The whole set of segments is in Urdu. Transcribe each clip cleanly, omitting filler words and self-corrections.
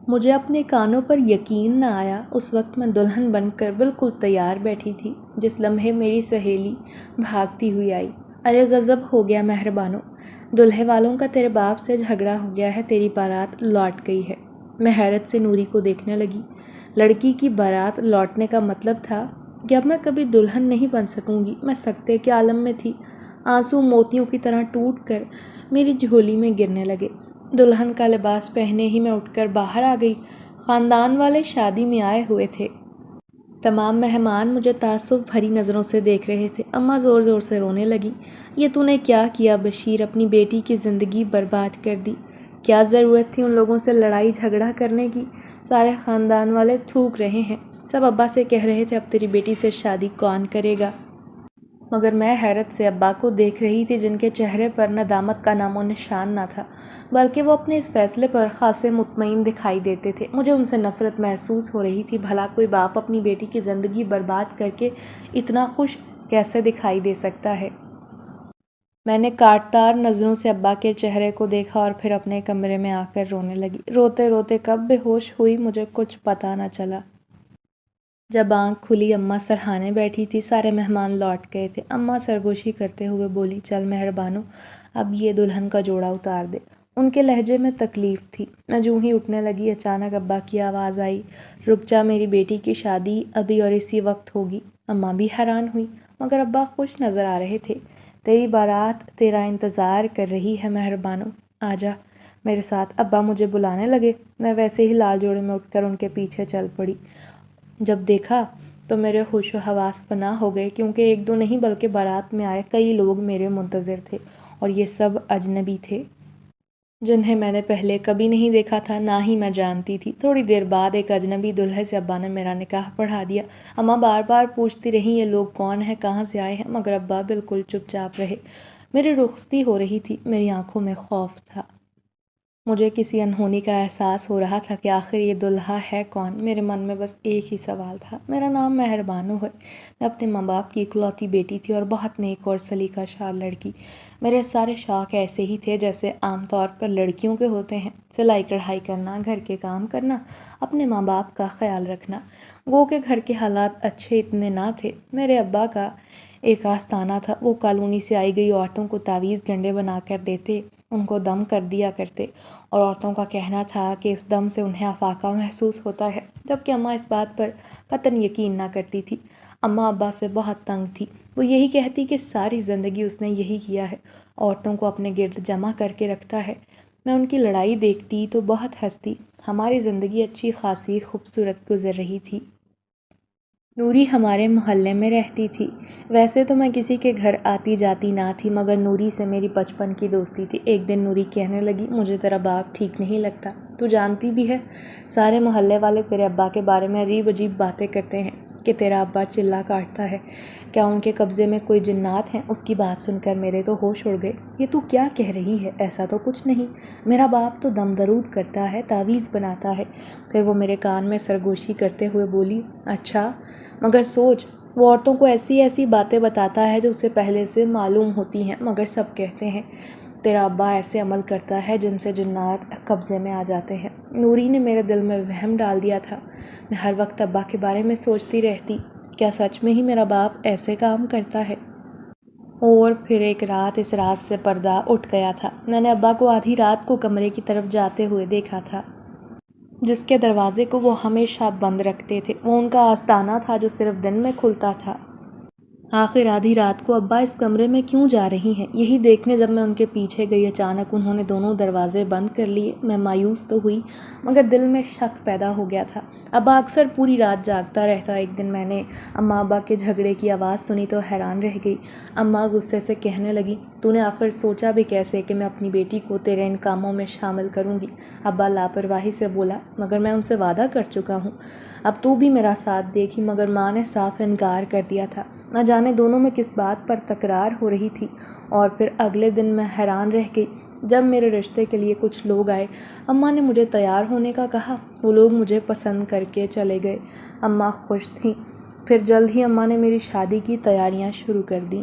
مجھے اپنے کانوں پر یقین نہ آیا۔ اس وقت میں دلہن بن کر بالکل تیار بیٹھی تھی جس لمحے میری سہیلی بھاگتی ہوئی آئی۔ ارے غضب ہو گیا مہربانو، دلہے والوں کا تیرے باپ سے جھگڑا ہو گیا ہے، تیری بارات لوٹ گئی ہے۔ میں حیرت سے نوری کو دیکھنے لگی۔ لڑکی کی بارات لوٹنے کا مطلب تھا کہ اب میں کبھی دلہن نہیں بن سکوں گی۔ میں سکتے کے عالم میں تھی۔ آنسو موتیوں کی طرح ٹوٹ کر میری جھولی میں گرنے لگے۔ دلہن کا لباس پہنے ہی میں اٹھ کر باہر آ گئی۔ خاندان والے شادی میں آئے ہوئے تھے۔ تمام مہمان مجھے تعصب بھری نظروں سے دیکھ رہے تھے۔ اماں زور زور سے رونے لگی۔ یہ تو نے کیا کیا بشیر، اپنی بیٹی کی زندگی برباد کر دی۔ کیا ضرورت تھی ان لوگوں سے لڑائی جھگڑا کرنے کی؟ سارے خاندان والے تھوک رہے ہیں، سب ابا سے کہہ رہے تھے اب تیری بیٹی سے شادی کون کرے گا؟ مگر میں حیرت سے ابا کو دیکھ رہی تھی جن کے چہرے پر ندامت کا نام و نشان نہ تھا، بلکہ وہ اپنے اس فیصلے پر خاصے مطمئن دکھائی دیتے تھے۔ مجھے ان سے نفرت محسوس ہو رہی تھی۔ بھلا کوئی باپ اپنی بیٹی کی زندگی برباد کر کے اتنا خوش کیسے دکھائی دے سکتا ہے؟ میں نے کاٹتار نظروں سے ابا کے چہرے کو دیکھا اور پھر اپنے کمرے میں آ کر رونے لگی۔ روتے روتے کب بے ہوش ہوئی مجھے کچھ پتہ نہ چلا۔ جب آنکھ کھلی اماں سرہانے بیٹھی تھی۔ سارے مہمان لوٹ گئے تھے۔ اماں سرگوشی کرتے ہوئے بولی، چل مہربانو، اب یہ دلہن کا جوڑا اتار دے۔ ان کے لہجے میں تکلیف تھی۔ میں جوں ہی اٹھنے لگی اچانک ابا کی آواز آئی، رک جا، میری بیٹی کی شادی ابھی اور اسی وقت ہوگی۔ اماں بھی حیران ہوئی مگر ابا خوش نظر آ رہے تھے۔ تیری بارات تیرا انتظار کر رہی ہے مہربانو، آجا میرے ساتھ۔ ابا مجھے بلانے لگے۔ میں ویسے ہی لال جوڑے میں اٹھ کر ان کے پیچھے چل پڑی۔ جب دیکھا تو میرے ہوش و حواس فنا ہو گئے، کیونکہ ایک دو نہیں بلکہ بارات میں آئے کئی لوگ میرے منتظر تھے، اور یہ سب اجنبی تھے جنہیں میں نے پہلے کبھی نہیں دیکھا تھا، نہ ہی میں جانتی تھی۔ تھوڑی دیر بعد ایک اجنبی دلہے سے ابا نے میرا نکاح پڑھا دیا۔ اماں بار بار پوچھتی رہیں یہ لوگ کون ہیں، کہاں سے آئے ہیں، مگر ابا بالکل چپ چاپ رہے۔ میری رخصتی ہو رہی تھی، میری آنکھوں میں خوف تھا۔ مجھے کسی انہونی کا احساس ہو رہا تھا کہ آخر یہ دلہا ہے کون؟ میرے من میں بس ایک ہی سوال تھا۔ میرا نام مہربانو ہے۔ میں اپنے ماں باپ کی اکلوتی بیٹی تھی اور بہت نیک اور سلیقہ شار لڑکی۔ میرے سارے شوق ایسے ہی تھے جیسے عام طور پر لڑکیوں کے ہوتے ہیں، سلائی کڑھائی کرنا، گھر کے کام کرنا، اپنے ماں باپ کا خیال رکھنا۔ گو کہ گھر کے حالات اچھے اتنے نہ تھے۔ میرے ابا کا ایک آستانہ تھا، وہ کالونی سے آئی گئی عورتوں کو تعویذ گنڈے بنا کر دیتے، ان کو دم کر دیا کرتے، اور عورتوں کا کہنا تھا کہ اس دم سے انہیں افاقہ محسوس ہوتا ہے، جبکہ اماں اس بات پر قطعاً یقین نہ کرتی تھی۔ اماں ابا سے بہت تنگ تھی۔ وہ یہی کہتی کہ ساری زندگی اس نے یہی کیا ہے، عورتوں کو اپنے گرد جمع کر کے رکھتا ہے۔ میں ان کی لڑائی دیکھتی تو بہت ہنستی۔ ہماری زندگی اچھی خاصی خوبصورت گزر رہی تھی۔ نوری ہمارے محلے میں رہتی تھی۔ ویسے تو میں کسی کے گھر آتی جاتی نہ تھی، مگر نوری سے میری بچپن کی دوستی تھی۔ ایک دن نوری کہنے لگی، مجھے تیرا باپ ٹھیک نہیں لگتا، تو جانتی بھی ہے سارے محلے والے تیرے ابا کے بارے میں عجیب عجیب باتیں کرتے ہیں کہ تیرا ابا چلا کاٹتا ہے، کیا ان کے قبضے میں کوئی جنات ہیں؟ اس کی بات سن کر میرے تو ہوش اڑ گئے۔ یہ تو کیا کہہ رہی ہے؟ ایسا تو کچھ نہیں، میرا باپ تو دم درود کرتا ہے، تعویذ بناتا ہے۔ پھر وہ میرے کان میں سرگوشی کرتے ہوئے بولی، اچھا، مگر سوچ، وہ عورتوں کو ایسی ایسی باتیں بتاتا ہے جو اسے پہلے سے معلوم ہوتی ہیں، مگر سب کہتے ہیں تیرا ابا ایسے عمل کرتا ہے جن سے جنات قبضے میں آ جاتے ہیں۔ نوری نے میرے دل میں وہم ڈال دیا تھا۔ میں ہر وقت ابا کے بارے میں سوچتی رہتی، کیا سچ میں ہی میرا باپ ایسے کام کرتا ہے؟ اور پھر ایک رات اس راز سے پردہ اٹھ گیا تھا۔ میں نے ابا کو آدھی رات کو کمرے کی طرف جاتے ہوئے دیکھا تھا، جس کے دروازے کو وہ ہمیشہ بند رکھتے تھے۔ وہ ان کا آستانہ تھا جو صرف دن میں کھلتا تھا۔ آخر آدھی رات کو ابا اس کمرے میں کیوں جا رہی ہیں؟ یہی دیکھنے جب میں ان کے پیچھے گئی، اچانک انہوں نے دونوں دروازے بند کر لیے۔ میں مایوس تو ہوئی مگر دل میں شک پیدا ہو گیا تھا۔ ابا اکثر پوری رات جاگتا رہتا۔ ایک دن میں نے اماں ابا کے جھگڑے کی آواز سنی تو حیران رہ گئی۔ اماں غصے سے کہنے لگی، تو نے آخر سوچا بھی کیسے کہ میں اپنی بیٹی کو تیرے ان کاموں میں شامل کروں گی؟ ابا لاپرواہی سے بولا، مگر میں ان سے وعدہ کر چکا ہوں، اب تو بھی میرا ساتھ دیکھی۔ مگر ماں نے صاف انکار کر دیا تھا۔ نہ جانے دونوں میں کس بات پر تکرار ہو رہی تھی۔ اور پھر اگلے دن میں حیران رہ گئی جب میرے رشتے کے لیے کچھ لوگ آئے۔ اماں نے مجھے تیار ہونے کا کہا، وہ لوگ مجھے پسند کر کے چلے گئے۔ اماں خوش تھیں۔ پھر جلد ہی اماں نے میری شادی کی تیاریاں شروع کر دیں۔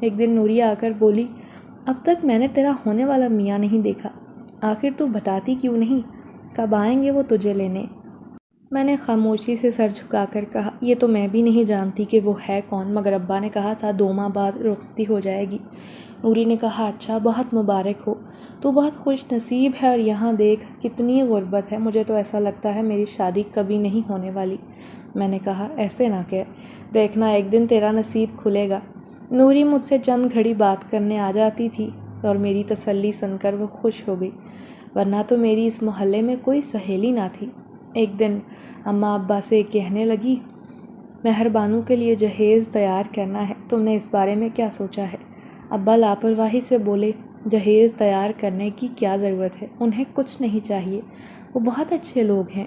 ایک دن نوری آ کر بولی، اب تک میں نے تیرا ہونے والا میاں نہیں دیکھا، آخر تو بتاتی کیوں نہیں؟ کب آئیں گے وہ تجھے لینے؟ میں نے خاموشی سے سر جھکا کر کہا، یہ تو میں بھی نہیں جانتی کہ وہ ہے کون، مگر ابا نے کہا تھا 2 ماہ بعد رخصتی ہو جائے گی۔ نوری نے کہا، اچھا، بہت مبارک ہو، تو بہت خوش نصیب ہے، اور یہاں دیکھ کتنی غربت ہے، مجھے تو ایسا لگتا ہے میری شادی کبھی نہیں ہونے والی۔ میں نے کہا، ایسے نہ کہہ، دیکھنا ایک دن تیرا نصیب کھلے گا۔ نوری مجھ سے چند گھڑی بات کرنے آ جاتی تھی اور میری تسلی سن کر وہ خوش ہو گئی، ورنہ تو میری اس محلے میں کوئی سہیلی نہ تھی۔ ایک دن اماں ابا سے کہنے لگی، مہر بانو کے لیے جہیز تیار کرنا ہے، تم نے اس بارے میں کیا سوچا ہے؟ ابا لاپرواہی سے بولے، جہیز تیار کرنے کی کیا ضرورت ہے، انہیں کچھ نہیں چاہیے، وہ بہت اچھے لوگ ہیں۔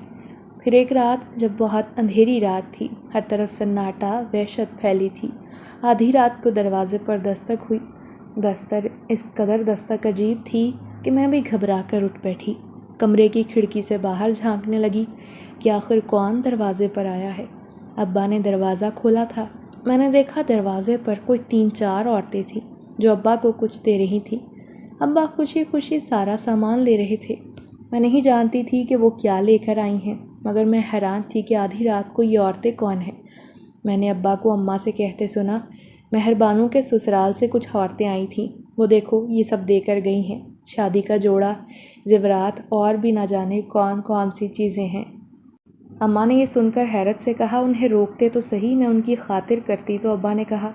پھر ایک رات جب بہت اندھیری رات تھی، ہر طرف سناٹا وحشت پھیلی تھی، آدھی رات کو دروازے پر دستک ہوئی۔ اس قدر دستک عجیب تھی کہ میں بھی گھبرا کر اٹھ بیٹھی، کمرے کی کھڑکی سے باہر جھانکنے لگی کہ آخر کون دروازے پر آیا ہے۔ ابا نے دروازہ کھولا تھا۔ میں نے دیکھا دروازے پر کوئی 3-4 عورتیں تھیں جو ابا کو کچھ دے رہی تھیں۔ ابا خوشی خوشی سارا سامان لے رہے تھے۔ میں نہیں جانتی تھی کہ وہ کیا لے کر آئی ہیں، مگر میں حیران تھی کہ آدھی رات کو یہ عورتیں کون ہیں۔ میں نے ابا کو اماں سے کہتے سنا، مہر بانو کے سسرال سے کچھ عورتیں آئی تھیں، وہ دیکھو یہ سب دے کر گئی ہیں، شادی کا جوڑا، زیورات، اور بھی نہ جانے کون کون سی چیزیں ہیں۔ اماں نے یہ سن کر حیرت سے کہا، انہیں روکتے تو صحیح، میں ان کی خاطر کرتی۔ تو ابا نے کہا،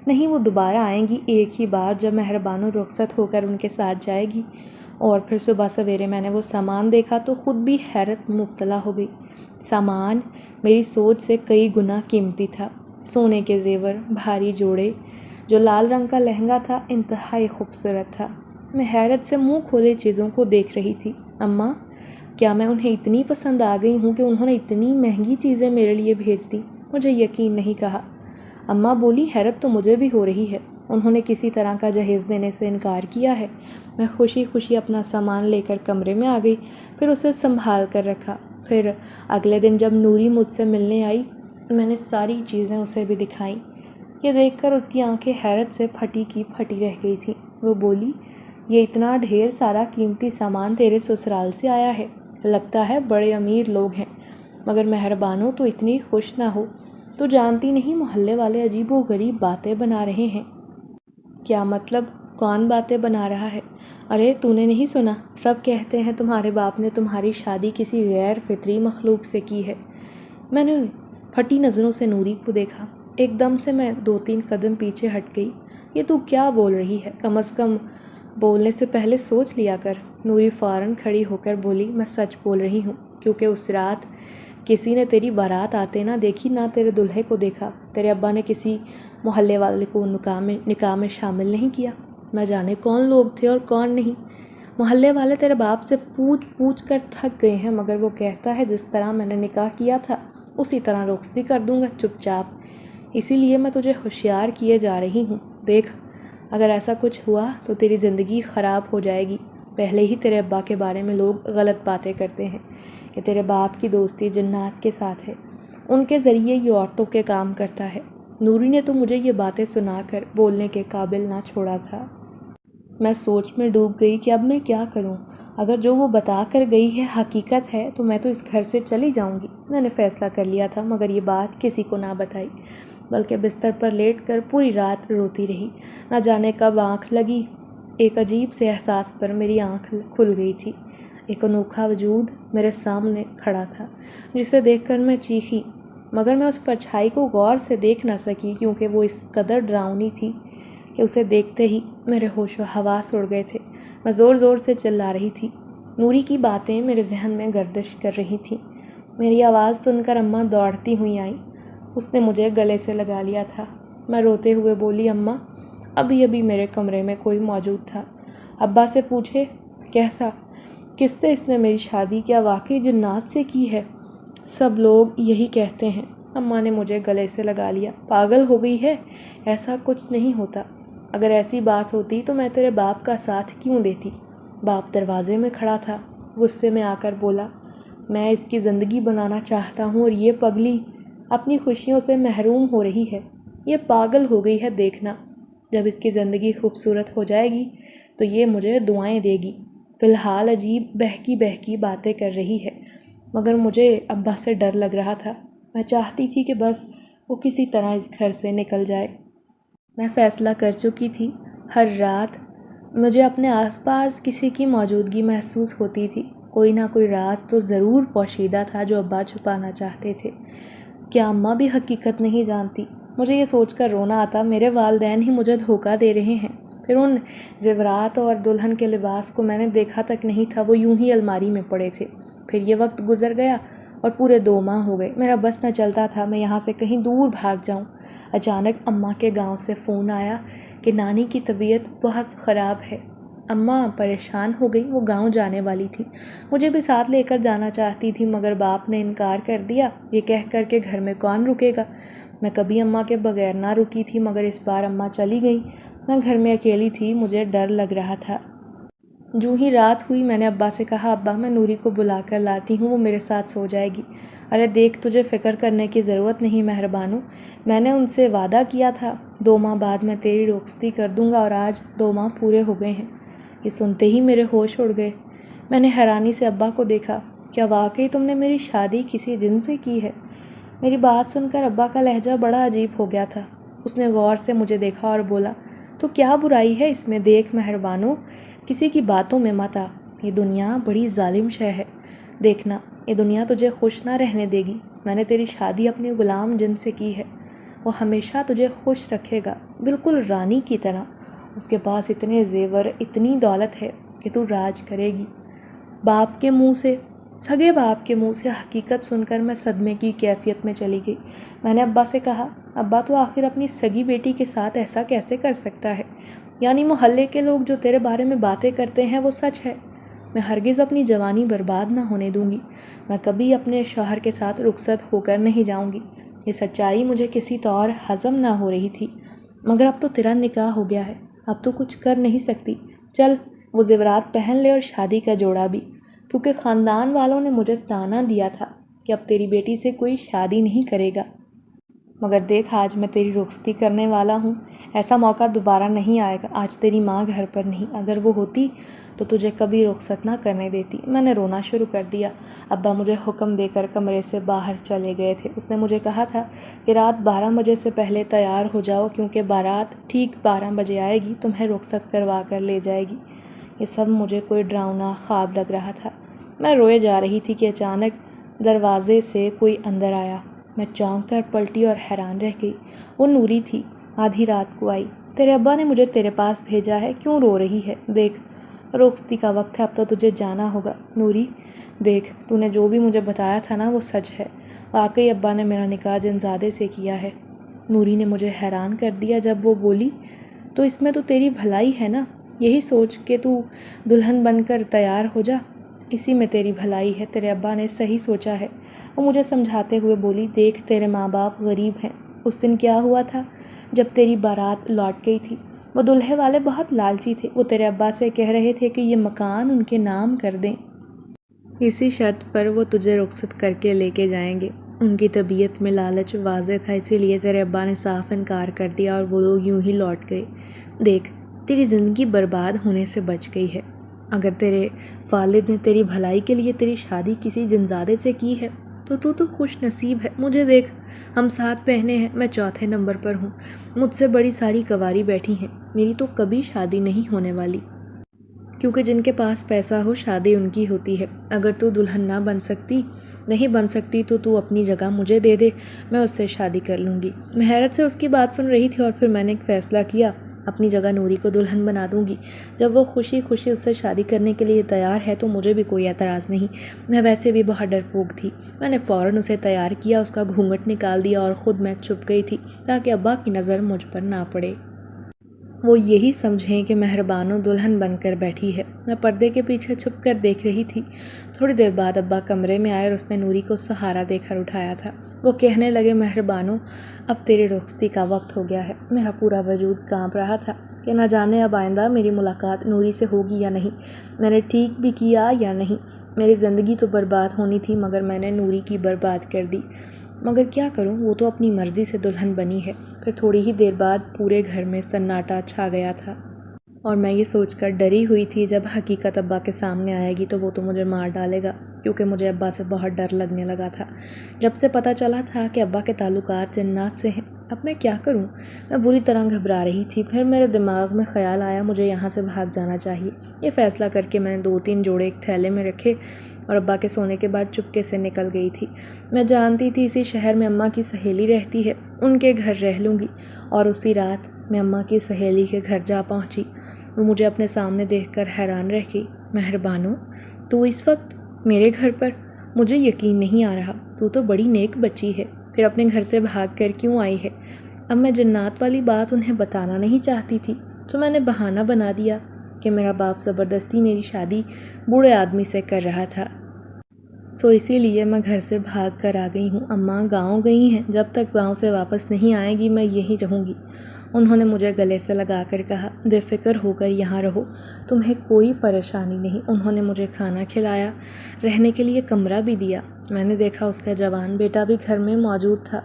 نہیں، وہ دوبارہ آئیں گی ایک ہی بار، جب مہر بانو رخصت ہو کر ان کے ساتھ جائے گی۔ اور پھر صبح سویرے میں نے وہ سامان دیکھا تو خود بھی حیرت میں مبتلا ہو گئی۔ سامان میری سوچ سے کئی گنا قیمتی تھا، سونے کے زیور، بھاری جوڑے، جو لال رنگ کا لہنگا تھا انتہائی خوبصورت تھا۔ میں حیرت سے منہ کھولے چیزوں کو دیکھ رہی تھی۔ اماں، کیا میں انہیں اتنی پسند آ گئی ہوں کہ انہوں نے اتنی مہنگی چیزیں میرے لیے بھیج دیں؟ مجھے یقین نہیں کہا۔ اماں بولی، حیرت تو مجھے بھی ہو رہی ہے، انہوں نے کسی طرح کا جہیز دینے سے انکار کیا ہے۔ میں خوشی خوشی اپنا سامان لے کر کمرے میں آ گئی، پھر اسے سنبھال کر رکھا۔ پھر اگلے دن جب نوری مجھ سے ملنے آئی، میں نے ساری چیزیں اسے بھی دکھائیں۔ یہ دیکھ کر اس کی آنکھیں حیرت سے پھٹی کی پھٹی رہ گئی تھیں۔ وہ بولی، یہ اتنا ڈھیر سارا قیمتی سامان تیرے سسرال سے آیا ہے، لگتا ہے بڑے امیر لوگ ہیں، مگر مہر بانو تو اتنی خوش نہ ہو، تو جانتی نہیں محلے والے عجیب و غریب باتیں بنا رہے ہیں۔ کیا مطلب؟ کون باتیں بنا رہا ہے؟ ارے تو نے نہیں سنا؟ سب کہتے ہیں تمہارے باپ نے تمہاری شادی کسی غیر فطری مخلوق سے کی ہے۔ میں نے پھٹی نظروں سے نوری کو دیکھا۔ ایک دم سے میں 2-3 قدم پیچھے ہٹ گئی۔ یہ تو کیا بول رہی ہے؟ کم از کم بولنے سے پہلے سوچ لیا کر۔ نوری فوراً کھڑی ہو کر بولی، میں سچ بول رہی ہوں، کیونکہ اس رات کسی نے تیری بارات آتے نہ دیکھی، نہ تیرے دلہے کو دیکھا۔ تیرے ابا نے کسی محلے والے کو نکاح میں شامل نہیں کیا، نہ جانے کون لوگ تھے اور کون نہیں۔ محلے والے تیرے باپ سے پوچھ پوچھ کر تھک گئے ہیں، مگر وہ کہتا ہے جس طرح میں نے نکاح کیا تھا اسی طرح رخصتی کر دوں گا چپ چاپ۔ اسی لیے میں تجھے ہوشیار کیے جا رہی ہوں، دیکھ اگر ایسا کچھ ہوا تو تیری زندگی خراب ہو جائے گی۔ پہلے ہی تیرے ابا کے بارے میں لوگ غلط باتیں کرتے ہیں کہ تیرے باپ کی دوستی جنات کے ساتھ ہے، ان کے ذریعے یہ عورتوں کے کام کرتا ہے۔ نوری نے تو مجھے یہ باتیں سنا کر بولنے کے قابل نہ چھوڑا تھا۔ میں سوچ میں ڈوب گئی کہ اب میں کیا کروں۔ اگر جو وہ بتا کر گئی ہے حقیقت ہے تو میں تو اس گھر سے چلی جاؤں گی۔ میں نے فیصلہ کر لیا تھا، مگر یہ بات کسی کو نہ بتائی، بلکہ بستر پر لیٹ کر پوری رات روتی رہی۔ نہ جانے کب آنکھ لگی، ایک عجیب سے احساس پر میری آنکھ کھل گئی تھی۔ ایک انوکھا وجود میرے سامنے کھڑا تھا، جسے دیکھ کر میں چیخی، مگر میں اس پرچھائی کو غور سے دیکھ نہ سکی، کیونکہ وہ اس قدر ڈراؤنی تھی کہ اسے دیکھتے ہی میرے ہوش و حواس اڑ گئے تھے۔ میں زور زور سے چلا رہی تھی۔ نوری کی باتیں میرے ذہن میں گردش کر رہی تھیں۔ میری آواز سن کر اماں دوڑتی ہوئی آئیں۔ اس نے مجھے گلے سے لگا لیا تھا۔ میں روتے ہوئے بولی، اماں، ابھی ابھی میرے کمرے میں کوئی موجود تھا۔ ابا سے پوچھے، کیسا؟ کس سے اس نے میری شادی کیا واقعی جنات سے کی ہے؟ سب لوگ یہی کہتے ہیں۔ اماں نے مجھے گلے سے لگا لیا۔ پاگل ہو گئی ہے؟ ایسا کچھ نہیں ہوتا۔ اگر ایسی بات ہوتی تو میں تیرے باپ کا ساتھ کیوں دیتی؟ باپ دروازے میں کھڑا تھا، غصے میں آ کر بولا، میں اس کی زندگی بنانا چاہتا ہوں اور یہ پگلی اپنی خوشیوں سے محروم ہو رہی ہے۔ یہ پاگل ہو گئی ہے، دیکھنا۔ جب اس کی زندگی خوبصورت ہو جائے گی تو یہ مجھے دعائیں دے گی۔ فی الحال عجیب بہکی بہکی باتیں کر رہی ہے، مگر مجھے ابا سے ڈر لگ رہا تھا۔ میں چاہتی تھی کہ بس وہ کسی طرح اس گھر سے نکل جائے۔ میں فیصلہ کر چکی تھی، ہر رات مجھے اپنے آس پاس کسی کی موجودگی محسوس ہوتی تھی۔ کوئی نہ کوئی راز تو ضرور پوشیدہ تھا جو ابا چھپانا چاہتے تھے۔ کیا اماں بھی حقیقت نہیں جانتی؟ مجھے یہ سوچ کر رونا آتا میرے والدین ہی مجھے دھوکہ دے رہے ہیں۔ پھر ان زیورات اور دلہن کے لباس کو میں نے دیکھا تک نہیں تھا، وہ یوں ہی الماری میں پڑے تھے۔ پھر یہ وقت گزر گیا اور پورے 2 ماہ ہو گئے۔ میرا بس نہ چلتا تھا میں یہاں سے کہیں دور بھاگ جاؤں۔ اچانک اماں کے گاؤں سے فون آیا کہ نانی کی طبیعت بہت خراب ہے۔ اماں پریشان ہو گئی، وہ گاؤں جانے والی تھی۔ مجھے بھی ساتھ لے کر جانا چاہتی تھی مگر باپ نے انکار کر دیا، یہ کہہ کر کہ گھر میں کون رکے گا۔ میں کبھی اماں کے بغیر نہ رکی تھی مگر اس بار اماں چلی گئی۔ میں گھر میں اکیلی تھی، مجھے ڈر لگ رہا تھا۔ جو ہی رات ہوئی میں نے ابا سے کہا، ابا میں نوری کو بلا کر لاتی ہوں، وہ میرے ساتھ سو جائے گی۔ ارے دیکھ، تجھے فکر کرنے کی ضرورت نہیں مہربانو، میں نے ان سے وعدہ کیا تھا 2 ماہ بعد میں تیری رخصتی کر دوں گا اور آج 2 ماہ پورے ہو گئے ہیں۔ یہ سنتے ہی میرے ہوش اڑ گئے۔ میں نے حیرانی سے ابا کو دیکھا، کیا واقعی تم نے میری شادی کسی جن سے کی ہے؟ میری بات سن کر ابا کا لہجہ بڑا عجیب ہو گیا تھا۔ اس نے غور سے مجھے دیکھا اور بولا، تو کیا برائی ہے اس میں؟ دیکھ مہربانو، کسی کی باتوں میں مت آ، یہ دنیا بڑی ظالم شے ہے۔ دیکھنا، یہ دنیا تجھے خوش نہ رہنے دے گی۔ میں نے تیری شادی اپنی غلام جن سے کی ہے، وہ ہمیشہ تجھے خوش رکھے گا، بالکل رانی کی طرح۔ اس کے پاس اتنے زیور، اتنی دولت ہے کہ تو راج کرے گی۔ باپ کے منہ سے، سگے باپ کے منہ سے حقیقت سن کر میں صدمے کی کیفیت میں چلی گئی۔ میں نے ابا سے کہا، ابا تو آخر اپنی سگی بیٹی کے ساتھ ایسا کیسے کر سکتا ہے؟ یعنی محلے کے لوگ جو تیرے بارے میں باتیں کرتے ہیں وہ سچ ہے؟ میں ہرگز اپنی جوانی برباد نہ ہونے دوں گی۔ میں کبھی اپنے شوہر کے ساتھ رخصت ہو کر نہیں جاؤں گی۔ یہ سچائی مجھے کسی طور ہضم نہ ہو رہی تھی، مگر اب تو تیرا نکاح ہو گیا ہے، اب تو کچھ کر نہیں سکتی۔ چل وہ زیورات پہن لے اور شادی کا جوڑا بھی، کیونکہ خاندان والوں نے مجھے طعنہ دیا تھا کہ اب تیری بیٹی سے کوئی شادی نہیں کرے گا۔ مگر دیکھ، آج میں تیری رخصتی کرنے والا ہوں، ایسا موقع دوبارہ نہیں آئے گا۔ آج تیری ماں گھر پر نہیں، اگر وہ ہوتی تو تجھے کبھی رخصت نہ کرنے دیتی۔ میں نے رونا شروع کر دیا۔ ابا مجھے حکم دے کر کمرے سے باہر چلے گئے تھے۔ اس نے مجھے کہا تھا کہ رات 12 بجے سے پہلے تیار ہو جاؤ، کیونکہ بارات ٹھیک 12 بجے آئے گی، تمہیں رخصت کروا کر لے جائے گی۔ یہ سب مجھے کوئی ڈراؤنا خواب لگ رہا تھا۔ میں روئے جا رہی تھی کہ اچانک دروازے سے کوئی اندر آیا۔ میں چونک کر پلٹی اور حیران رہ گئی۔ وہ نوری تھی، آدھی رات کو آئی۔ تیرے ابا نے مجھے تیرے پاس بھیجا ہے، کیوں رو رہی ہے؟ دیکھ، رخصتی کا وقت ہے، اب تو تجھے جانا ہوگا۔ نوری، دیکھ، تو نے جو بھی مجھے بتایا تھا نا وہ سچ ہے، واقعی ابا نے میرا نکاح جنزادے سے کیا ہے۔ نوری نے مجھے حیران کر دیا جب وہ بولی، تو اس میں تو تیری بھلائی ہے نا، یہی سوچ کہ تو دلہن بن کر تیار ہو جا، اسی میں تیری بھلائی ہے، تیرے ابا نے صحیح سوچا ہے۔ وہ مجھے سمجھاتے ہوئے بولی، دیکھ تیرے ماں باپ غریب ہیں، اس دن کیا ہوا تھا جب تیری بارات لوٹ گئی تھی، وہ دلہے والے بہت لالچی تھے، وہ تیرے ابا سے کہہ رہے تھے کہ یہ مکان ان کے نام کر دیں، اسی شرط پر وہ تجھے رخصت کر کے لے کے جائیں گے۔ ان کی طبیعت میں لالچ واضح تھا، اسی لیے تیرے ابا نے صاف انکار کر دیا اور وہ لوگ یوں ہی لوٹ گئے۔ دیکھ، تیری زندگی برباد ہونے سے بچ گئی ہے۔ اگر تیرے والد نے تیری بھلائی کے لیے تیری شادی کسی جنزادے سے کی ہے تو خوش نصیب ہے۔ مجھے دیکھ، ہم 7 بہنیں ہیں، میں چوتھے نمبر پر ہوں، مجھ سے بڑی ساری کنواری بیٹھی ہیں، میری تو کبھی شادی نہیں ہونے والی، کیونکہ جن کے پاس پیسہ ہو شادی ان کی ہوتی ہے۔ اگر تو دلہن نہ نہیں بن سکتی تو اپنی جگہ مجھے دے دے، میں اس سے شادی کر لوں گی۔ میں حیرت سے اس کی بات سن رہی تھی اور پھر میں نے ایک فیصلہ کیا، اپنی جگہ نوری کو دلہن بنا دوں گی۔ جب وہ خوشی خوشی اس سے شادی کرنے کے لیے تیار ہے تو مجھے بھی کوئی اعتراض نہیں۔ میں ویسے بھی بہت ڈرپوک تھی۔ میں نے فوراً اسے تیار کیا، اس کا گھونگھٹ نکال دیا اور خود میں چھپ گئی تھی تاکہ ابا کی نظر مجھ پر نہ پڑے، وہ یہی سمجھیں کہ مہربانو دلہن بن کر بیٹھی ہے۔ میں پردے کے پیچھے چھپ کر دیکھ رہی تھی۔ تھوڑی دیر بعد ابا کمرے میں آئے اور اس نے نوری کو سہارا دے کر اٹھایا تھا۔ وہ کہنے لگے، مہربانو اب تیری رخصتی کا وقت ہو گیا ہے۔ میرا پورا وجود کانپ رہا تھا کہ نہ جانے اب آئندہ میری ملاقات نوری سے ہوگی یا نہیں، میں نے ٹھیک بھی کیا یا نہیں۔ میری زندگی تو برباد ہونی تھی مگر میں نے نوری کی برباد کر دی۔ مگر کیا کروں، وہ تو اپنی مرضی سے دلہن بنی ہے۔ پھر تھوڑی ہی دیر بعد پورے گھر میں سناٹا چھا گیا تھا، اور میں یہ سوچ کر ڈری ہوئی تھی جب حقیقت ابا کے سامنے آئے گی تو وہ تو مجھے مار ڈالے گا، کیونکہ مجھے ابا سے بہت ڈر لگنے لگا تھا جب سے پتہ چلا تھا کہ ابا کے تعلقات جنات سے ہیں۔ اب میں کیا کروں؟ میں بری طرح گھبرا رہی تھی۔ پھر میرے دماغ میں خیال آیا مجھے یہاں سے بھاگ جانا چاہیے۔ یہ فیصلہ کر کے میں نے 2-3 جوڑے ایک تھیلے میں رکھے اور ابا کے سونے کے بعد چپکے سے نکل گئی تھی۔ میں جانتی تھی اسی شہر میں اماں کی سہیلی رہتی ہے، ان کے گھر رہ لوں گی، اور اسی رات میں اماں کی سہیلی کے گھر جا پہنچی۔ وہ مجھے اپنے سامنے دیکھ کر حیران رہ گئی۔ مہربانو، تو اس وقت میرے گھر پر؟ مجھے یقین نہیں آ رہا، تو بڑی نیک بچی ہے، پھر اپنے گھر سے بھاگ کر کیوں آئی ہے؟ اب میں جنات والی بات انہیں بتانا نہیں چاہتی تھی، تو میں نے بہانہ بنا دیا کہ میرا باپ زبردستی میری شادی بوڑھے آدمی سے کر رہا تھا، اسی لیے میں گھر سے بھاگ کر آ گئی ہوں۔ اماں گاؤں گئی ہیں، جب تک گاؤں سے واپس نہیں آئیں گی میں یہیں رہوں گی۔ انہوں نے مجھے گلے سے لگا کر کہا، بے فکر ہو کر یہاں رہو، تمہیں کوئی پریشانی نہیں۔ انہوں نے مجھے کھانا کھلایا، رہنے کے لیے کمرہ بھی دیا۔ میں نے دیکھا اس کا جوان بیٹا بھی گھر میں موجود تھا،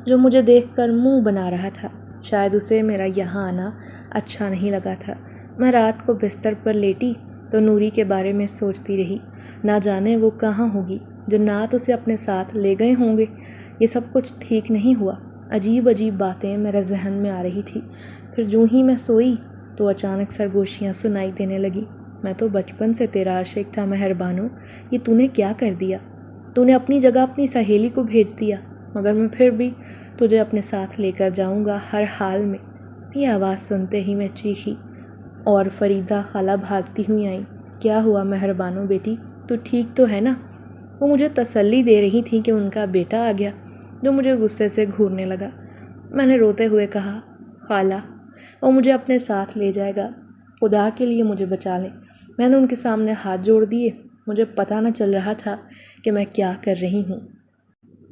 جو مجھے دیکھ کر منہ بنا رہا تھا۔ شاید اسے میرا یہاں آنا اچھا نہیں لگا تھا۔ میں رات کو بستر پر لیٹی تو نوری کے بارے میں سوچتی رہی، نہ جانے وہ کہاں ہوگی، جنات اسے اپنے ساتھ لے گئے ہوں گے۔ یہ سب کچھ ٹھیک نہیں ہوا۔ عجیب عجیب باتیں میرے ذہن میں آ رہی تھی۔ پھر جو ہی میں سوئی تو اچانک سرگوشیاں سنائی دینے لگی۔ میں تو بچپن سے تیرا عاشق تھا مہربانو، یہ تو نے کیا کر دیا؟ تو نے اپنی جگہ اپنی سہیلی کو بھیج دیا، مگر میں پھر بھی تجھے اپنے ساتھ لے کر جاؤں گا ہر حال میں۔ یہ آواز سنتے ہی میں چیخی اور فریدہ خالہ بھاگتی ہوئی آئیں۔ کیا ہوا مہربانو بیٹی، تو ٹھیک تو ہے نا؟ وہ مجھے تسلی دے رہی تھی کہ ان کا بیٹا آ گیا، جو مجھے غصے سے گھورنے لگا۔ میں نے روتے ہوئے کہا، خالہ، وہ مجھے اپنے ساتھ لے جائے گا، خدا کے لیے مجھے بچا لیں۔ میں نے ان کے سامنے ہاتھ جوڑ دیے۔ مجھے پتہ نہ چل رہا تھا کہ میں کیا کر رہی ہوں۔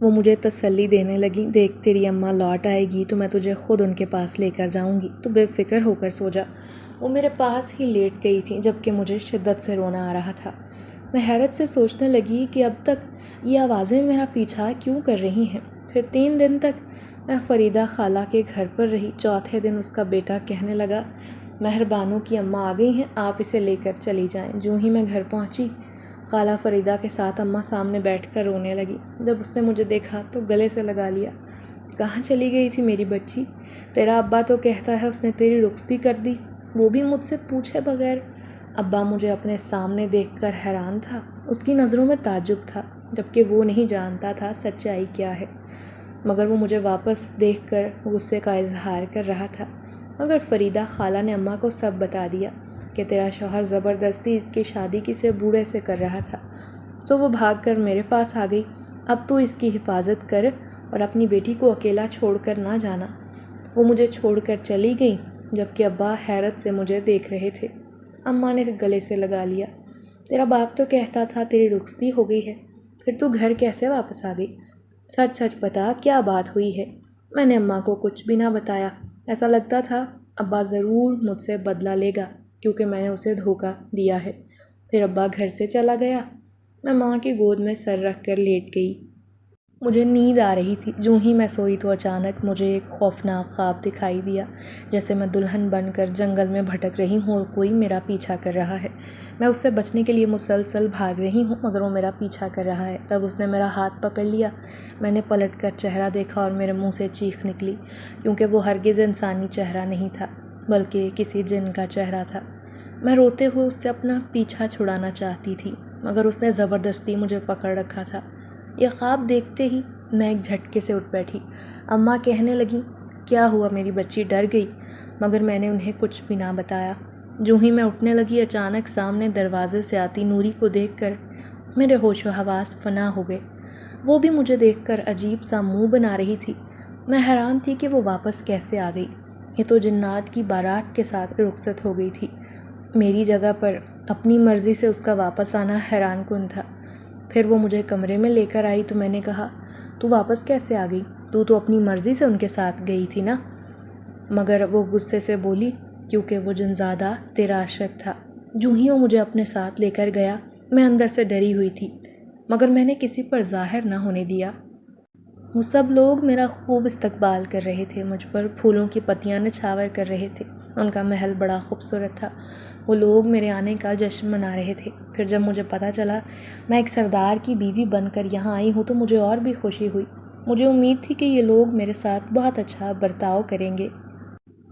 وہ مجھے تسلی دینے لگی، دیکھ تیری اماں لوٹ آئے گی تو میں تجھے خود ان کے پاس لے کر جاؤں گی، تو بے فکر ہو کر سو جا۔ وہ میرے پاس ہی لیٹ گئی تھی جبکہ مجھے شدت سے رونا آ رہا تھا۔ میں حیرت سے سوچنے لگی کہ اب تک یہ آوازیں میرا پیچھا کیوں کر رہی ہیں۔ پھر 3 دن تک میں فریدہ خالہ کے گھر پر رہی۔ چوتھے دن اس کا بیٹا کہنے لگا، مہربانو کی اماں آ گئی ہیں، آپ اسے لے کر چلی جائیں۔ جو ہی میں گھر پہنچی، خالہ فریدہ کے ساتھ اماں سامنے بیٹھ کر رونے لگی۔ جب اس نے مجھے دیکھا تو گلے سے لگا لیا۔ کہاں چلی گئی تھی میری بچی؟ تیرا ابا تو کہتا ہے اس نے تیری رخصتی کر دی، وہ بھی مجھ سے پوچھے بغیر۔ ابا مجھے اپنے سامنے دیکھ کر حیران تھا، اس کی نظروں میں تعجب تھا، جبکہ وہ نہیں جانتا تھا سچائی کیا ہے، مگر وہ مجھے واپس دیکھ کر غصے کا اظہار کر رہا تھا۔ مگر فریدہ خالہ نے اماں کو سب بتا دیا کہ تیرا شوہر زبردستی اس کی شادی کسی بوڑھے سے کر رہا تھا، تو وہ بھاگ کر میرے پاس آ گئی۔ اب تو اس کی حفاظت کر اور اپنی بیٹی کو اکیلا چھوڑ کر نہ جانا۔ وہ مجھے چھوڑ کر چلی گئی، جبکہ ابا حیرت سے مجھے دیکھ رہے تھے۔ اماں نے گلے سے لگا لیا، تیرا باپ تو کہتا تھا تیری رخصتی ہو گئی ہے، پھر تو گھر کیسے واپس آ گئی؟ سچ سچ بتا، کیا بات ہوئی ہے؟ میں نے اماں کو کچھ بھی نہ بتایا۔ ایسا لگتا تھا ابا ضرور مجھ سے بدلہ لے گا، کیونکہ میں نے اسے دھوکہ دیا ہے۔ پھر ابا گھر سے چلا گیا۔ میں ماں کی گود میں سر رکھ کر لیٹ گئی۔ مجھے نیند آ رہی تھی۔ جو ہی میں سوئی تو اچانک مجھے ایک خوفناک خواب دکھائی دیا، جیسے میں دلہن بن کر جنگل میں بھٹک رہی ہوں اور کوئی میرا پیچھا کر رہا ہے۔ میں اس سے بچنے کے لیے مسلسل بھاگ رہی ہوں، مگر وہ میرا پیچھا کر رہا ہے۔ تب اس نے میرا ہاتھ پکڑ لیا۔ میں نے پلٹ کر چہرہ دیکھا اور میرے منہ سے چیخ نکلی، کیونکہ وہ ہرگز انسانی چہرہ نہیں تھا، بلکہ کسی جن کا چہرہ تھا۔ میں روتے ہوئے اس سے اپنا پیچھا چھڑانا چاہتی تھی، مگر اس نے زبردستی مجھے پکڑ رکھا تھا۔ یہ خواب دیکھتے ہی میں ایک جھٹکے سے اٹھ بیٹھی۔ اماں کہنے لگیں، کیا ہوا میری بچی، ڈر گئی؟ مگر میں نے انہیں کچھ بھی نہ بتایا۔ جو ہی میں اٹھنے لگی، اچانک سامنے دروازے سے آتی نوری کو دیکھ کر میرے ہوش و حواس فنا ہو گئے۔ وہ بھی مجھے دیکھ کر عجیب سا منہ بنا رہی تھی۔ میں حیران تھی کہ وہ واپس کیسے آ گئی۔ یہ تو جنات کی بارات کے ساتھ رخصت ہو گئی تھی۔ میری جگہ پر اپنی مرضی سے اس کا واپس آنا حیران کن تھا۔ پھر وہ مجھے کمرے میں لے کر آئی تو میں نے کہا، تو واپس کیسے آ گئی؟ تو اپنی مرضی سے ان کے ساتھ گئی تھی نا؟ مگر وہ غصے سے بولی، کیونکہ وہ جنزادہ تیرا عاشق تھا۔ جو ہی وہ مجھے اپنے ساتھ لے کر گیا، میں اندر سے ڈری ہوئی تھی، مگر میں نے کسی پر ظاہر نہ ہونے دیا۔ وہ سب لوگ میرا خوب استقبال کر رہے تھے، مجھ پر پھولوں کی پتیاں نچھاور کر رہے تھے۔ ان کا محل بڑا خوبصورت تھا۔ وہ لوگ میرے آنے کا جشن منا رہے تھے۔ پھر جب مجھے پتہ چلا میں ایک سردار کی بیوی بن کر یہاں آئی ہوں تو مجھے اور بھی خوشی ہوئی۔ مجھے امید تھی کہ یہ لوگ میرے ساتھ بہت اچھا برتاؤ کریں گے،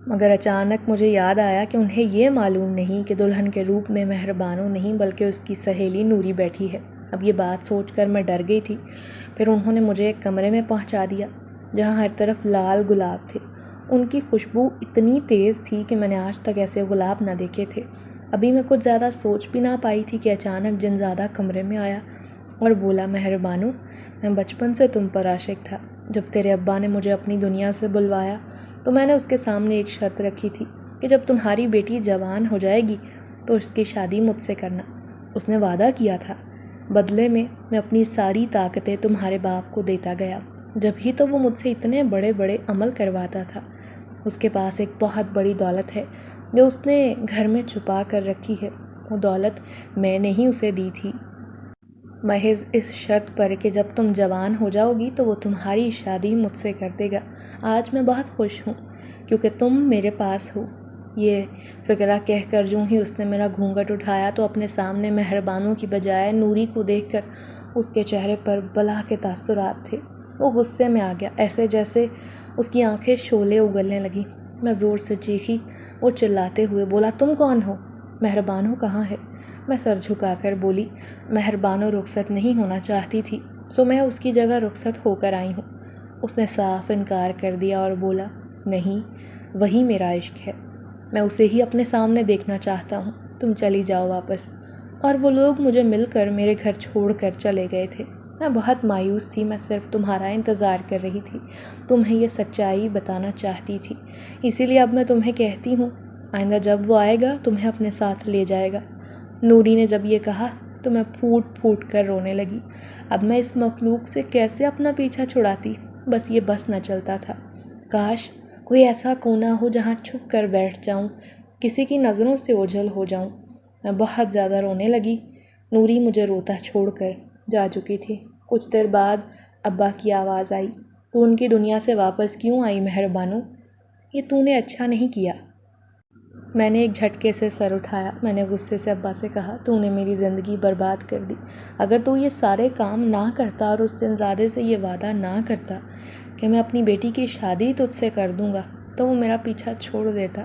مگر اچانک مجھے یاد آیا کہ انہیں یہ معلوم نہیں کہ دلہن کے روپ میں مہربانو نہیں بلکہ اس کی سہیلی نوری بیٹھی ہے۔ اب یہ بات سوچ کر میں ڈر گئی تھی۔ پھر انہوں نے مجھے ایک کمرے میں پہنچا دیا جہاں ہر طرف لال گلاب تھے۔ ان کی خوشبو اتنی تیز تھی کہ میں نے آج تک ایسے گلاب نہ دیکھے تھے۔ ابھی میں کچھ زیادہ سوچ بھی نہ پائی تھی کہ اچانک جنزادہ کمرے میں آیا اور بولا، مہربانو، میں بچپن سے تم پر عاشق تھا۔ جب تیرے ابا نے مجھے اپنی دنیا سے بلوایا تو میں نے اس کے سامنے ایک شرط رکھی تھی کہ جب تمہاری بیٹی جوان ہو جائے گی تو اس کی شادی مجھ سے کرنا۔ اس نے وعدہ کیا تھا۔ بدلے میں اپنی ساری طاقتیں تمہارے باپ کو دیتا گیا، جب ہی تو وہ مجھ سے اتنے بڑے بڑے عمل کرواتا تھا۔ اس کے پاس ایک بہت بڑی دولت ہے جو اس نے گھر میں چھپا کر رکھی ہے۔ وہ دولت میں نے ہی اسے دی تھی، محض اس شرط پر کہ جب تم جوان ہو جاؤ گی تو وہ تمہاری شادی مجھ سے کر دے گا۔ آج میں بہت خوش ہوں کیونکہ تم میرے پاس ہو۔ یہ فقرہ کہہ کر جوں ہی اس نے میرا گھونگھٹ اٹھایا تو اپنے سامنے مہربانوں کی بجائے نوری کو دیکھ کر اس کے چہرے پر بلا کے تاثرات تھے۔ وہ غصے میں آ گیا، ایسے جیسے اس کی آنکھیں شعلے اگلنے لگیں۔ میں زور سے چیخی۔ وہ چلاتے ہوئے بولا، تم کون ہو؟ مہربانو کہاں ہے؟ میں سر جھکا کر بولی، مہربانو رخصت نہیں ہونا چاہتی تھی سو میں اس کی جگہ رخصت ہو کر آئی ہوں۔ اس نے صاف انکار کر دیا اور بولا، نہیں، وہی میرا عشق ہے، میں اسے ہی اپنے سامنے دیکھنا چاہتا ہوں، تم چلی جاؤ واپس۔ اور وہ لوگ مجھے مل کر میرے گھر چھوڑ کر چلے گئے تھے۔ میں بہت مایوس تھی، میں صرف تمہارا انتظار کر رہی تھی، تمہیں یہ سچائی بتانا چاہتی تھی، اسی لیے اب میں تمہیں کہتی ہوں، آئندہ جب وہ آئے گا تمہیں اپنے ساتھ لے جائے گا۔ نوری نے جب یہ کہا تو میں پھوٹ پھوٹ کر رونے لگی۔ اب میں اس مخلوق سے کیسے اپنا پیچھا چھڑاتی؟ بس یہ بس نہ چلتا تھا۔ کاش کوئی ایسا کونا ہو جہاں چھپ کر بیٹھ جاؤں، کسی کی نظروں سے اوجھل ہو جاؤں۔ میں بہت زیادہ رونے لگی۔ نوری مجھے روتا چھوڑ کر جا چکی تھی۔ کچھ دیر بعد ابا کی آواز آئی، تو ان کی دنیا سے واپس کیوں آئی مہربانو؟ یہ تو نے اچھا نہیں کیا۔ میں نے ایک جھٹکے سے سر اٹھایا۔ میں نے غصے سے ابا سے کہا، تو نے میری زندگی برباد کر دی۔ اگر تو یہ سارے کام نہ کرتا اور اس جنزادے سے یہ وعدہ نہ کرتا کہ میں اپنی بیٹی کی شادی تجھ سے کر دوں گا تو وہ میرا پیچھا چھوڑ دیتا،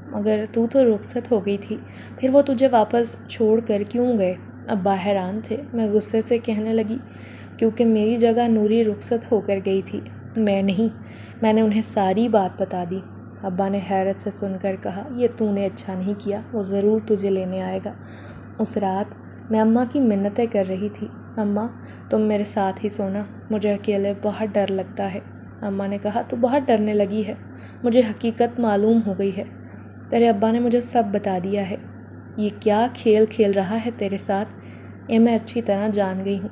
مگر تو رخصت ہو گئی تھی، پھر وہ تجھے واپس چھوڑ کر کیوں گئے؟ ابا حیران تھے۔ میں غصے سے کہنے لگی، کیونکہ میری جگہ نوری رخصت ہو کر گئی تھی، میں نہیں۔ میں نے انہیں ساری بات بتا دی۔ ابا نے حیرت سے سن کر کہا، یہ تو نے اچھا نہیں کیا، وہ ضرور تجھے لینے آئے گا۔ اس رات میں اماں کی منتیں کر رہی تھی، اماں تم میرے ساتھ ہی سونا، مجھے اکیلے بہت ڈر لگتا ہے۔ اماں نے کہا، تو بہت ڈرنے لگی ہے، مجھے حقیقت معلوم ہو گئی ہے، تیرے ابا نے مجھے سب بتا دیا ہے۔ یہ کیا کھیل کھیل رہا ہے تیرے ساتھ، یہ میں اچھی طرح جان گئی ہوں۔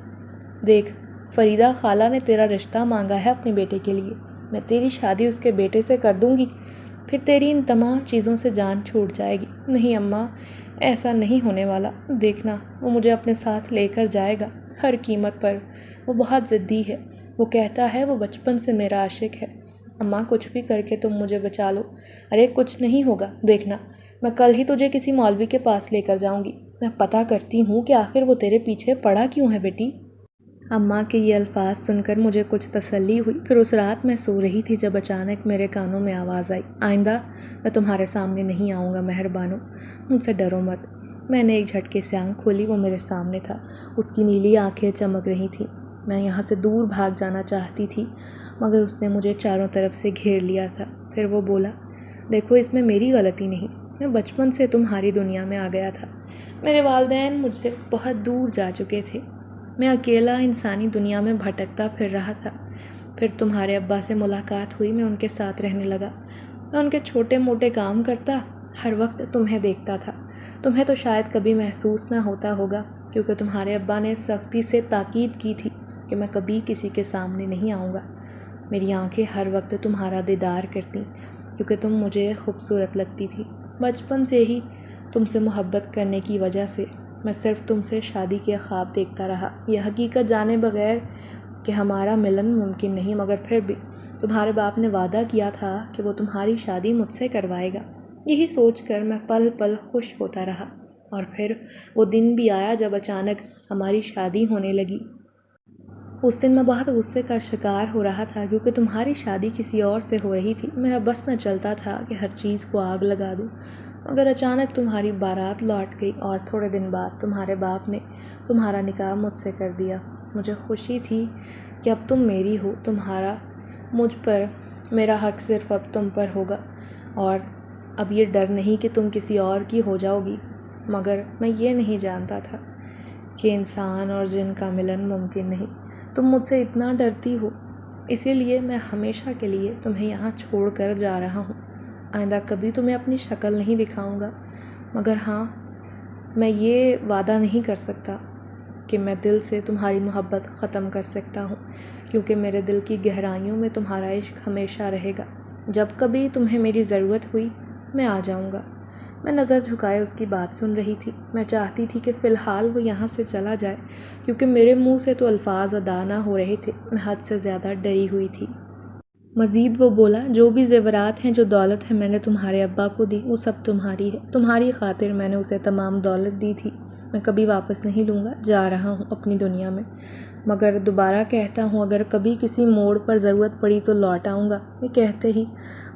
دیکھ، فریدہ خالہ نے تیرا رشتہ مانگا ہے اپنے بیٹے کے لیے، میں تیری شادی اس کے بیٹے سے کر دوں گی، پھر تیری ان تمام چیزوں سے جان چھوٹ جائے گی۔ نہیں اماں، ایسا نہیں ہونے والا، دیکھنا وہ مجھے اپنے ساتھ لے کر جائے گا ہر قیمت پر۔ وہ بہت ضدی ہے، وہ کہتا ہے وہ بچپن سے میرا عاشق ہے۔ اماں کچھ بھی کر کے تم مجھے بچا لو۔ ارے کچھ نہیں ہوگا، دیکھنا میں کل ہی تجھے کسی مولوی کے پاس لے کر جاؤں گی، میں پتہ کرتی ہوں کہ آخر وہ تیرے پیچھے پڑا کیوں ہے بیٹی۔ اماں کے یہ الفاظ سن کر مجھے کچھ تسلی ہوئی۔ پھر اس رات میں سو رہی تھی جب اچانک میرے کانوں میں آواز آئی، آئندہ میں تمہارے سامنے نہیں آؤں گا مہربانو، مجھ سے ڈرو مت۔ میں نے ایک جھٹکے سے آنکھ کھولی، وہ میرے سامنے تھا، اس کی نیلی آنکھیں چمک رہی تھیں۔ میں یہاں سے دور بھاگ جانا چاہتی تھی مگر اس نے مجھے چاروں طرف سے گھیر لیا تھا۔ پھر وہ بولا، دیکھو اس میں میری غلطی نہیں، میں بچپن سے تمہاری دنیا میں آ گیا تھا، میرے والدین مجھ سے بہت دور جا چکے تھے، میں اکیلا انسانی دنیا میں بھٹکتا پھر رہا تھا۔ پھر تمہارے ابا سے ملاقات ہوئی، میں ان کے ساتھ رہنے لگا، میں ان کے چھوٹے موٹے کام کرتا، ہر وقت تمہیں دیکھتا تھا۔ تمہیں تو شاید کبھی محسوس نہ ہوتا ہوگا کیونکہ تمہارے ابا نے سختی سے تاکید کی تھی کہ میں کبھی کسی کے سامنے نہیں آؤں گا۔ میری آنکھیں ہر وقت تمہارا دیدار کرتیں کیونکہ تم مجھے خوبصورت لگتی تھی۔ بچپن سے ہی تم سے محبت کرنے کی وجہ سے میں صرف تم سے شادی کے خواب دیکھتا رہا، یہ حقیقت جانے بغیر کہ ہمارا ملن ممکن نہیں، مگر پھر بھی تمہارے باپ نے وعدہ کیا تھا کہ وہ تمہاری شادی مجھ سے کروائے گا۔ یہی سوچ کر میں پل پل خوش ہوتا رہا، اور پھر وہ دن بھی آیا جب اچانک ہماری شادی ہونے لگی۔ اس دن میں بہت غصے کا شکار ہو رہا تھا، کیونکہ تمہاری شادی کسی اور سے ہو رہی تھی۔ میرا بس نہ چلتا تھا کہ ہر چیز کو آگ لگا دوں، مگر اچانک تمہاری بارات لوٹ گئی اور تھوڑے دن بعد تمہارے باپ نے تمہارا نکاح مجھ سے کر دیا۔ مجھے خوشی تھی کہ اب تم میری ہو، تمہارا مجھ پر، میرا حق صرف اب تم پر ہوگا، اور اب یہ ڈر نہیں کہ تم کسی اور کی ہو جاؤ گی۔ مگر میں یہ نہیں جانتا تھا کہ انسان اور جن کا ملن ممکن نہیں۔ تم مجھ سے اتنا ڈرتی ہو، اسی لیے میں ہمیشہ کے لیے تمہیں یہاں چھوڑ کر جا رہا ہوں۔ آئندہ کبھی تمہیں اپنی شکل نہیں دکھاؤں گا، مگر ہاں، میں یہ وعدہ نہیں کر سکتا کہ میں دل سے تمہاری محبت ختم کر سکتا ہوں، کیونکہ میرے دل کی گہرائیوں میں تمہارا عشق ہمیشہ رہے گا۔ جب کبھی تمہیں میری ضرورت ہوئی، میں آ جاؤں گا۔ میں نظر جھکائے اس کی بات سن رہی تھی۔ میں چاہتی تھی کہ فی الحال وہ یہاں سے چلا جائے، کیونکہ میرے منہ سے تو الفاظ ادا نہ ہو رہے تھے۔ میں حد سے زیادہ ڈری ہوئی تھی۔ مزید وہ بولا، جو بھی زیورات ہیں، جو دولت ہے میں نے تمہارے ابا کو دی، وہ سب تمہاری ہے۔ تمہاری خاطر میں نے اسے تمام دولت دی تھی۔ میں کبھی واپس نہیں لوں گا، جا رہا ہوں اپنی دنیا میں، مگر دوبارہ کہتا ہوں اگر کبھی کسی موڑ پر ضرورت پڑی تو لوٹ آؤں گا۔ یہ کہتے ہی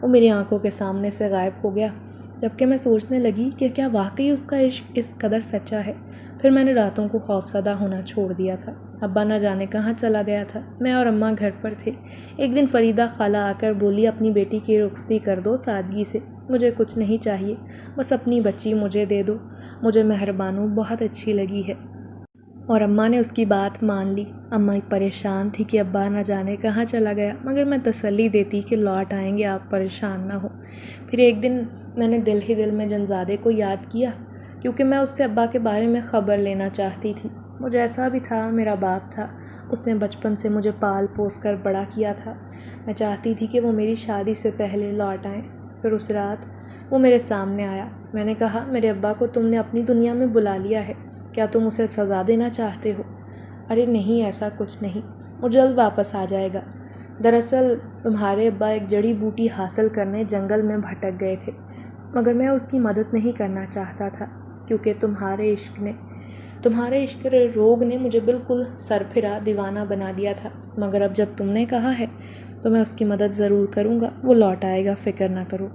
وہ میری آنکھوں کے سامنے سے غائب ہو گیا، جبکہ میں سوچنے لگی کہ کیا واقعی اس کا عشق اس قدر سچا ہے۔ پھر میں نے راتوں کو خوفزدہ ہونا چھوڑ دیا تھا۔ ابا نہ جانے کہاں چلا گیا تھا، میں اور اماں گھر پر تھے۔ ایک دن فریدہ خالہ آ کر بولی، اپنی بیٹی کی رخصتی کر دو سادگی سے، مجھے کچھ نہیں چاہیے، بس اپنی بچی مجھے دے دو۔ مجھے مہربانو بہت اچھی لگی ہے، اور اماں نے اس کی بات مان لی۔ اماں پریشان تھی کہ ابا نہ جانے کہاں چلا گیا، مگر میں تسلی دیتی کہ لوٹ آئیں گے، آپ پریشان نہ ہو۔ پھر ایک دن میں نے دل ہی دل میں جنزادے کو یاد کیا، کیونکہ میں اس سے ابا کے بارے میں خبر لینا چاہتی تھی۔ وہ جیسا بھی تھا میرا باپ تھا، اس نے بچپن سے مجھے پال پوس کر بڑا کیا تھا۔ میں چاہتی تھی کہ وہ میری شادی سے پہلے لوٹ آئیں۔ پھر اس رات وہ میرے سامنے آیا۔ میں نے کہا، میرے ابا کو تم نے اپنی دنیا میں بلا لیا ہے، کیا تم اسے سزا دینا چاہتے ہو؟ ارے نہیں، ایسا کچھ نہیں، وہ جلد واپس آ جائے گا۔ دراصل تمہارے ابا ایک جڑی بوٹی حاصل کرنے جنگل میں بھٹک گئے تھے، مگر میں اس کی مدد نہیں کرنا چاہتا تھا، کیونکہ تمہارے عشق روگ نے مجھے بالکل سرپھرا دیوانہ بنا دیا تھا۔ مگر اب جب تم نے کہا ہے تو میں اس کی مدد ضرور کروں گا، وہ لوٹ آئے گا، فکر نہ کرو۔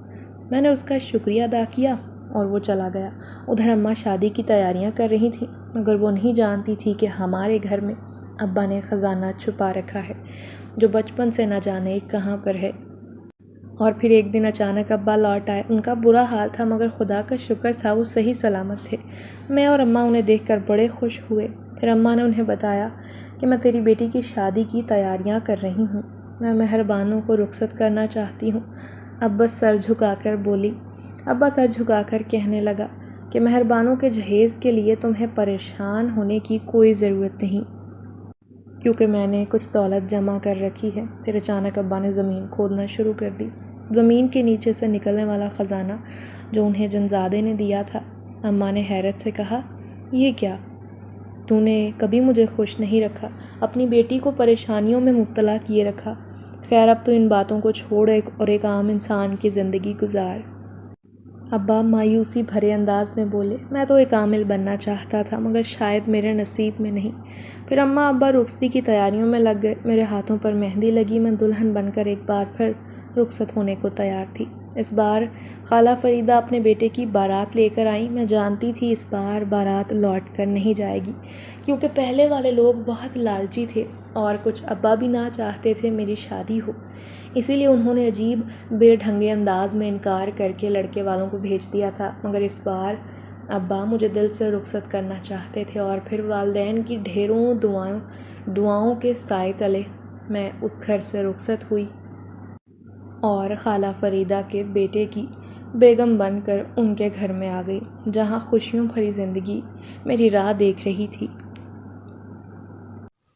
میں نے اس کا شکریہ ادا کیا اور وہ چلا گیا۔ ادھر اماں شادی کی تیاریاں کر رہی تھیں، مگر وہ نہیں جانتی تھی کہ ہمارے گھر میں ابا نے خزانہ چھپا رکھا ہے، جو بچپن سے نہ جانے کہاں پر ہے۔ اور پھر ایک دن اچانک ابا لوٹ آئے۔ ان کا برا حال تھا، مگر خدا کا شکر تھا وہ صحیح سلامت تھے۔ میں اور اماں انہیں دیکھ کر بڑے خوش ہوئے۔ پھر اماں نے انہیں بتایا کہ میں تیری بیٹی کی شادی کی تیاریاں کر رہی ہوں، میں مہربانوں کو رخصت کرنا چاہتی ہوں۔ ابا سر جھکا کر کہنے لگا کہ مہربانوں کے جہیز کے لیے تمہیں پریشان ہونے کی کوئی ضرورت نہیں، کیونکہ میں نے کچھ دولت جمع کر رکھی ہے۔ پھر اچانک ابا نے زمین کھودنا شروع کر دی، زمین کے نیچے سے نکلنے والا خزانہ جو انہیں جنزادے نے دیا تھا۔ اماں نے حیرت سے کہا، یہ کیا؟ تو نے کبھی مجھے خوش نہیں رکھا، اپنی بیٹی کو پریشانیوں میں مبتلا کیے رکھا۔ خیر، اب تو ان باتوں کو چھوڑ اور ایک عام انسان کی زندگی گزار۔ ابا مایوسی بھرے انداز میں بولے، میں تو ایک عامل بننا چاہتا تھا، مگر شاید میرے نصیب میں نہیں۔ پھر اماں ابا رخصتی کی تیاریوں میں لگ گئے۔ میرے ہاتھوں پر مہندی لگی، میں دلہن بن کر ایک بار پھر رخصت ہونے کو تیار تھی۔ اس بار خالہ فریدہ اپنے بیٹے کی بارات لے کر آئیں۔ میں جانتی تھی اس بار بارات لوٹ کر نہیں جائے گی، کیونکہ پہلے والے لوگ بہت لالچی تھے اور کچھ ابا بھی نہ چاہتے تھے میری شادی ہو، اسی لیے انہوں نے عجیب بے ڈھنگے انداز میں انکار کر کے لڑکے والوں کو بھیج دیا تھا۔ مگر اس بار ابا مجھے دل سے رخصت کرنا چاہتے تھے، اور پھر والدین کی ڈھیروں دعاؤں کے سائے تلے میں اس گھر سے رخصت ہوئی اور خالہ فریدہ کے بیٹے کی بیگم بن کر ان کے گھر میں آ گئی، جہاں خوشیوں بھری زندگی میری راہ دیکھ رہی تھی۔